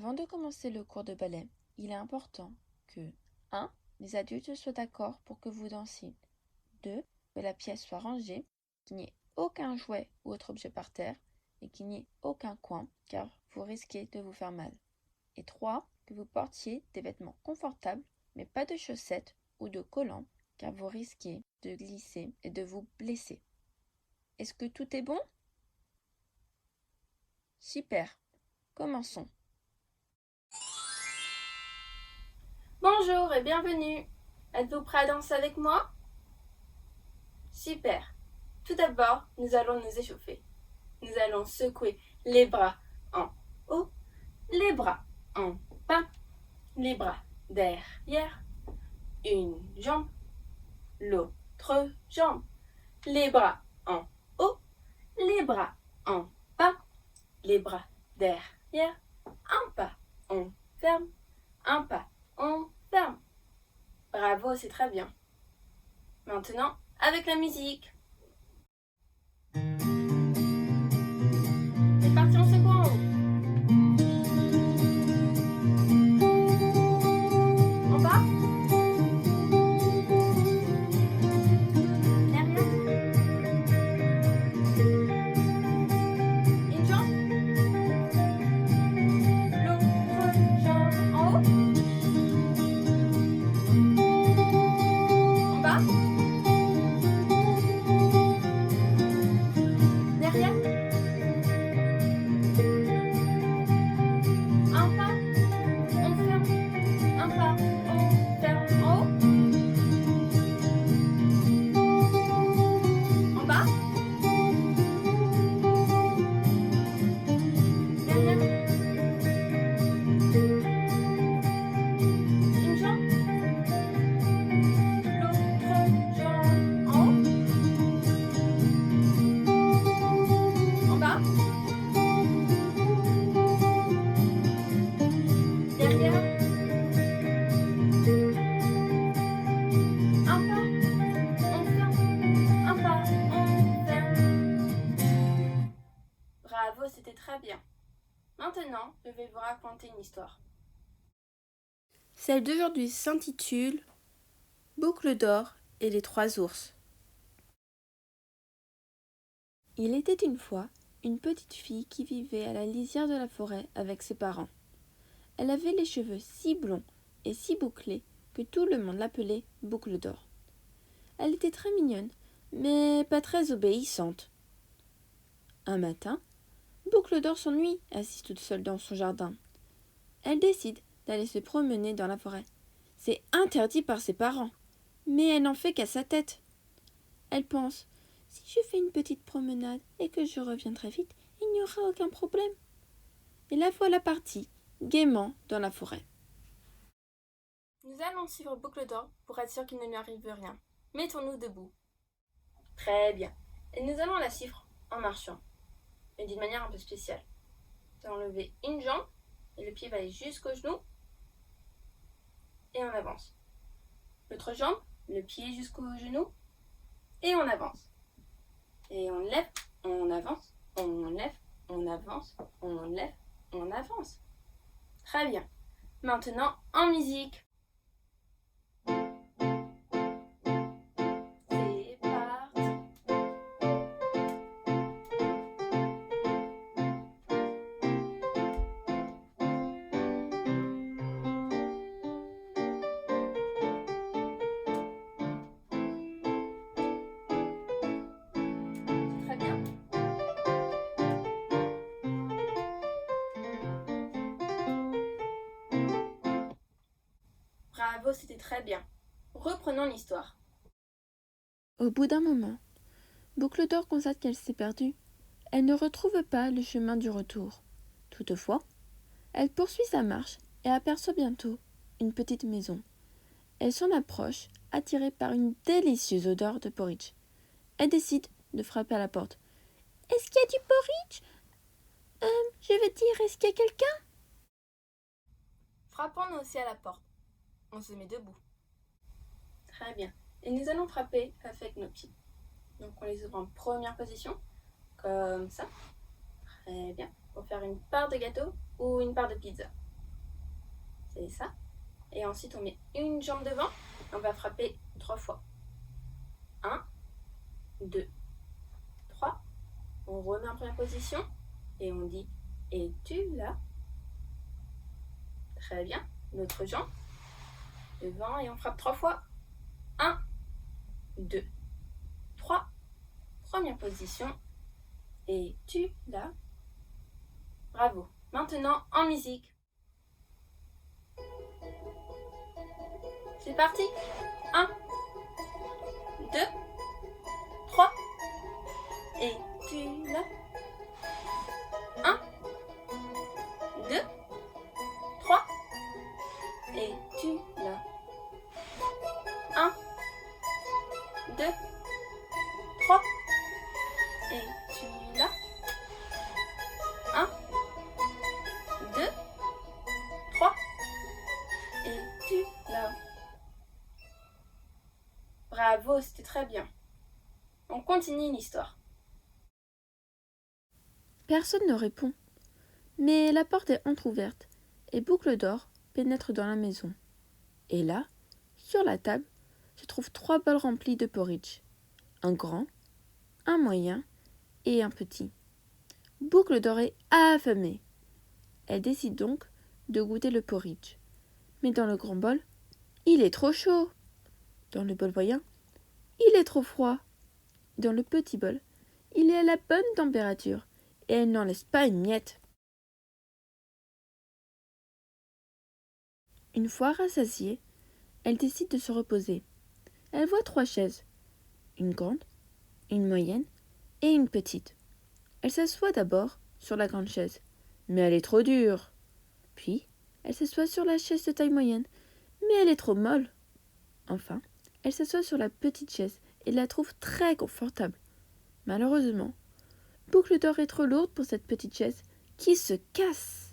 Avant de commencer le cours de ballet, il est important que 1. Les adultes soient d'accord pour que vous dansiez. 2. Que la pièce soit rangée, qu'il n'y ait aucun jouet ou autre objet par terre et qu'il n'y ait aucun coin car vous risquez de vous faire mal. Et 3. Que vous portiez des vêtements confortables mais pas de chaussettes ou de collants car vous risquez de glisser et de vous blesser. Est-ce que tout est bon? Super. Commençons. Bonjour et bienvenue. Êtes-vous prêt à danser avec moi? Super. Tout d'abord, nous allons nous échauffer. Nous allons secouer les bras en haut, les bras en bas, les bras derrière, une jambe, l'autre jambe, les bras en haut, les bras en bas, les bras derrière, un pas, on ferme, un pas, on ferme. Bravo, c'est très bien. Maintenant, avec la musique. C'est parti, on secoue en haut. En bas. Derrière. Une jambe. L'autre jambe en haut. En bas. Derrière. Un pas, on ferme. Un pas, on ferme en haut. En bas. Derrière. Une jambe. L'autre jambe en haut. En bas. Derrière. Un pas, on ferme. Un pas, on ferme. Bravo, c'était très bien. Maintenant, je vais vous raconter une histoire. Celle d'aujourd'hui s'intitule Boucle d'or et les 3 ours. Il était une fois une petite fille qui vivait à la lisière de la forêt avec ses parents. Elle avait les cheveux si blonds et si bouclés que tout le monde l'appelait Boucle d'or. Elle était très mignonne, mais pas très obéissante. Un matin, Boucle d'or s'ennuie, assise toute seule dans son jardin. Elle décide d'aller se promener dans la forêt. C'est interdit par ses parents, mais elle n'en fait qu'à sa tête. Elle pense, si je fais une petite promenade et que je reviens très vite, il n'y aura aucun problème. Et la voilà partie, gaiement, dans la forêt. Nous allons suivre Boucle d'or pour être sûr qu'il ne lui arrive rien. Mettons-nous debout. Très bien. Et nous allons la suivre en marchant, mais d'une manière un peu spéciale. Nous allons lever une jambe et le pied va aller jusqu'au genou et on avance. L'autre jambe, le pied jusqu'au genou et on avance. Et on lève, on avance, on lève, on avance, on lève, on avance. Très bien. Maintenant, en musique. C'est parti. Très bien. Bravo, c'était très bien. Reprenons l'histoire. Au bout d'un moment, Boucle d'or constate qu'elle s'est perdue. Elle ne retrouve pas le chemin du retour. Toutefois, elle poursuit sa marche et aperçoit bientôt une petite maison. Elle s'en approche, attirée par une délicieuse odeur de porridge. Elle décide de frapper à la porte. « Est-ce qu'il y a du porridge ? Je veux dire, est-ce qu'il y a quelqu'un ?» Frappons-nous aussi à la porte. On se met debout. Très bien. Et nous allons frapper avec nos pieds. Donc on les ouvre en première position, comme ça. Très bien. Pour faire une part de gâteau ou une part de pizza. C'est ça. Et ensuite, on met une jambe devant et on va frapper 3 fois. 1, 2, 3. On remet en première position et on dit « Es-tu là ?» Très bien. L'autre jambe devant et on frappe 3 fois. 1, 2, 3. Première position. Es-tu là? Bravo. Maintenant, en musique. C'est parti. 1, 2, 3. Es-tu là? 1, 2, 3. Es-tu là? 1, 2, 3. Es-tu là? 1, 2, 3. Es-tu là? Bravo, c'était très bien. On continue l'histoire. Personne ne répond. Mais la porte est entr'ouverte et Boucle d'Or pénètre dans la maison. Et là, sur la table, se trouvent 3 bols remplis de porridge. Un grand, un moyen et un petit. Boucle d'Or est affamée. Elle décide donc de goûter le porridge. Mais dans le grand bol, il est trop chaud. Dans le bol moyen, il est trop froid. Dans le petit bol, il est à la bonne température et elle n'en laisse pas une miette. Une fois rassasiée, elle décide de se reposer. Elle voit 3 chaises, une grande, une moyenne et une petite. Elle s'assoit d'abord sur la grande chaise, mais elle est trop dure. Puis, elle s'assoit sur la chaise de taille moyenne, mais elle est trop molle. Enfin, elle s'assoit sur la petite chaise et la trouve très confortable. Malheureusement, Boucle d'Or est trop lourde pour cette petite chaise qui se casse.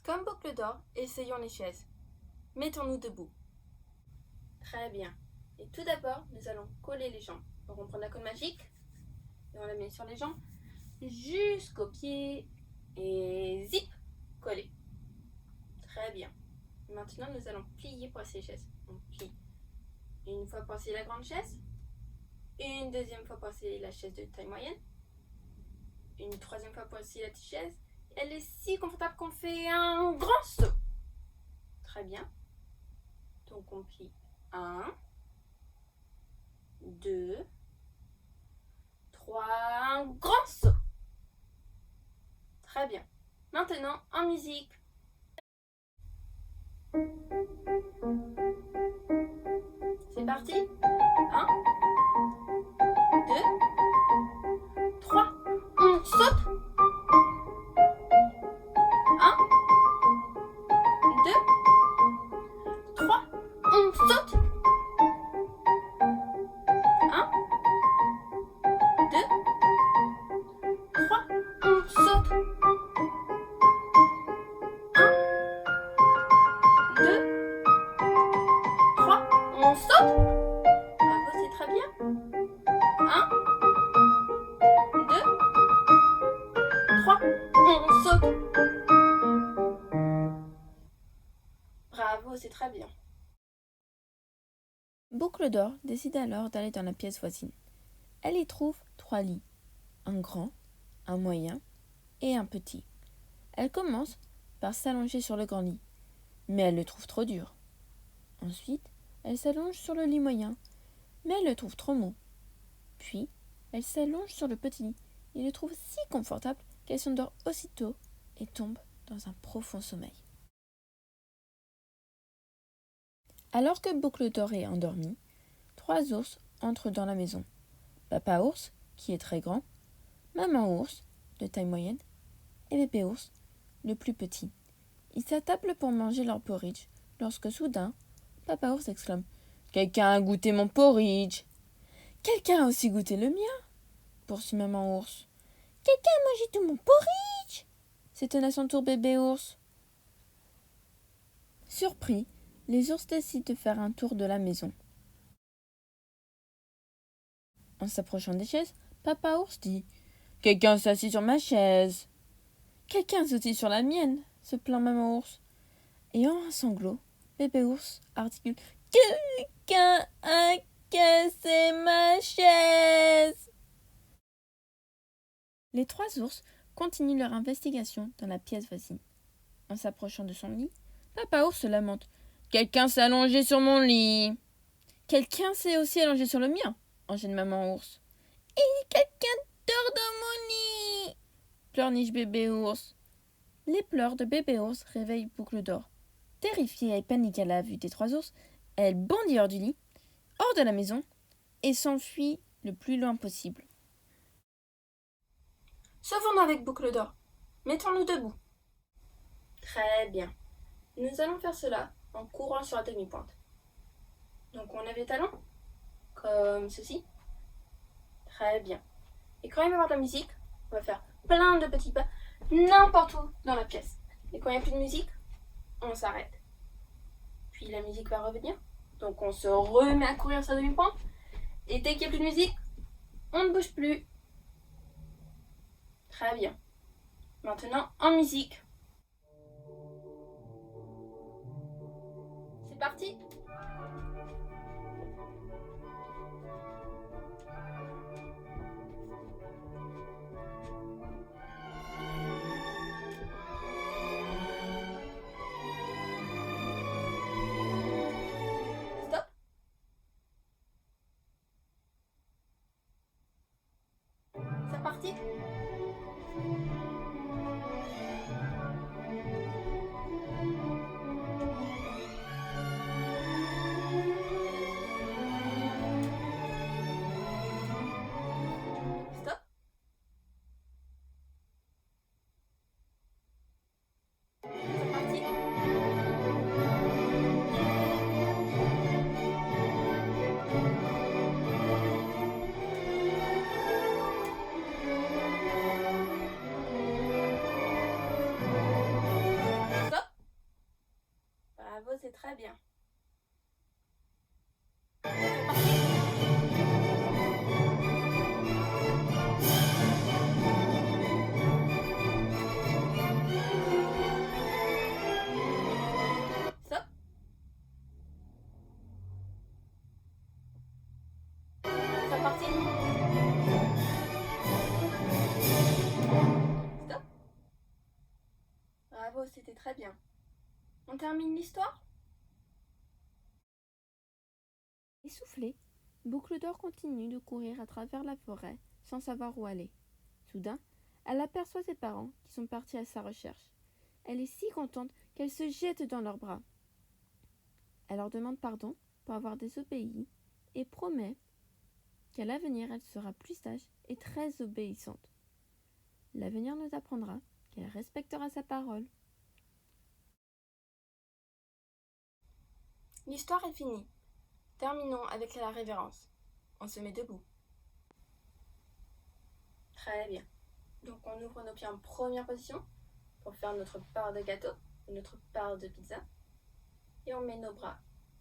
Comme Boucle d'Or, essayons les chaises. Mettons-nous debout. Très bien. Et tout d'abord, nous allons coller les jambes. Donc on prend la colle magique et on la met sur les jambes jusqu'aux pieds et zip, coller. Très bien. Maintenant, nous allons plier pour ces chaises. On plie une fois pour essayer la grande chaise, une deuxième fois pour essayer la chaise de taille moyenne, une troisième fois pour essayer la petite chaise. Elle est si confortable qu'on fait un grand saut. Très bien. Donc on plie 1, 2, 3, un grand saut. Très bien. Maintenant, en musique. C'est parti. 1, 2, 3. On saute. 1, 2, 3. On saute. 1, 2, 3. On saute. 1, 2, 3. On saute. Bravo, c'est très bien. 1, 2, 3. On saute. Bravo, c'est très bien. Boucle d'Or décide alors d'aller dans la pièce voisine. Elle y trouve 3 lits, un grand, un moyen et un petit. Elle commence par s'allonger sur le grand lit, mais elle le trouve trop dur. Ensuite, elle s'allonge sur le lit moyen, mais elle le trouve trop mou. Puis, elle s'allonge sur le petit lit et le trouve si confortable qu'elle s'endort aussitôt et tombe dans un profond sommeil. Alors que Boucle d'Or est endormie, 3 ours entrent dans la maison. Papa ours, qui est très grand, maman ours, de taille moyenne, et bébé ours, le plus petit. Ils s'attablent pour manger leur porridge, lorsque soudain, Papa ours exclame « Quelqu'un a goûté mon porridge !»« Quelqu'un a aussi goûté le mien !» poursuit maman ours. « Quelqu'un a mangé tout mon porridge !» s'étonne à son tour bébé ours. Surpris, les ours décident de faire un tour de la maison. En s'approchant des chaises, Papa ours dit « Quelqu'un s'est assis sur ma chaise !»« Quelqu'un a sauté sur la mienne, se plaint maman ours. Et en un sanglot, bébé ours articule « Quelqu'un a cassé ma chaise !» Les 3 ours continuent leur investigation dans la pièce voisine. En s'approchant de son lit, papa ours se lamente. « Quelqu'un s'est allongé sur mon lit !»« Quelqu'un s'est aussi allongé sur le mien !» enchaîne maman ours. « Et quelqu'un dort dans mon lit !» pleurniche bébé ours. Les pleurs de bébé ours réveillent Boucle d'Or. Terrifiée et paniquée à la vue des 3 ours, elle bondit hors du lit, hors de la maison, et s'enfuit le plus loin possible. Sauvons-nous avec Boucle d'Or. Mettons-nous debout. Très bien. Nous allons faire cela en courant sur la demi-pointe. Donc on lève les talons, comme ceci. Très bien. Et quand il va y avoir de la musique, on va faire plein de petits pas n'importe où dans la pièce. Et quand il n'y a plus de musique, on s'arrête. Puis la musique va revenir. Donc on se remet à courir sur la demi-pointe. Et dès qu'il n'y a plus de musique, on ne bouge plus. Très bien. Maintenant, en musique. C'est parti. Stop. C'est parti. Stop. C'est parti. Stop. Bravo, c'est très bien. C'est parti. Stop. C'est parti. Stop. Bravo, c'était très bien. On termine l'histoire? Essoufflée, Boucle d'Or continue de courir à travers la forêt sans savoir où aller. Soudain, elle aperçoit ses parents qui sont partis à sa recherche. Elle est si contente qu'elle se jette dans leurs bras. Elle leur demande pardon pour avoir désobéi et promet qu'à l'avenir elle sera plus sage et très obéissante. L'avenir nous apprendra qu'elle respectera sa parole. L'histoire est finie. Terminons avec la révérence. On se met debout. Très bien. Donc on ouvre nos pieds en première position pour faire notre part de gâteau ou notre part de pizza. Et on met nos bras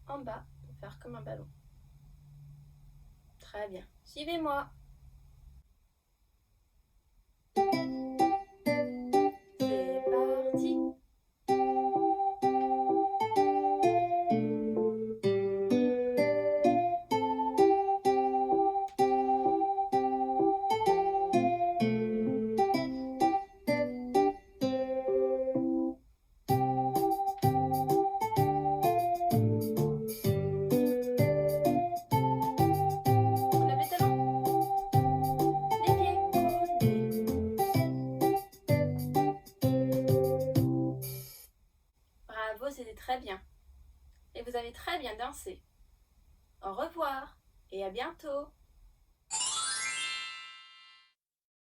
en bas pour faire comme un ballon. Très bien. Suivez-moi. C'est parti. On lève les talons. Les pieds collés. Bravo, c'était très bien. Et vous avez très bien dansé. Au revoir et à bientôt.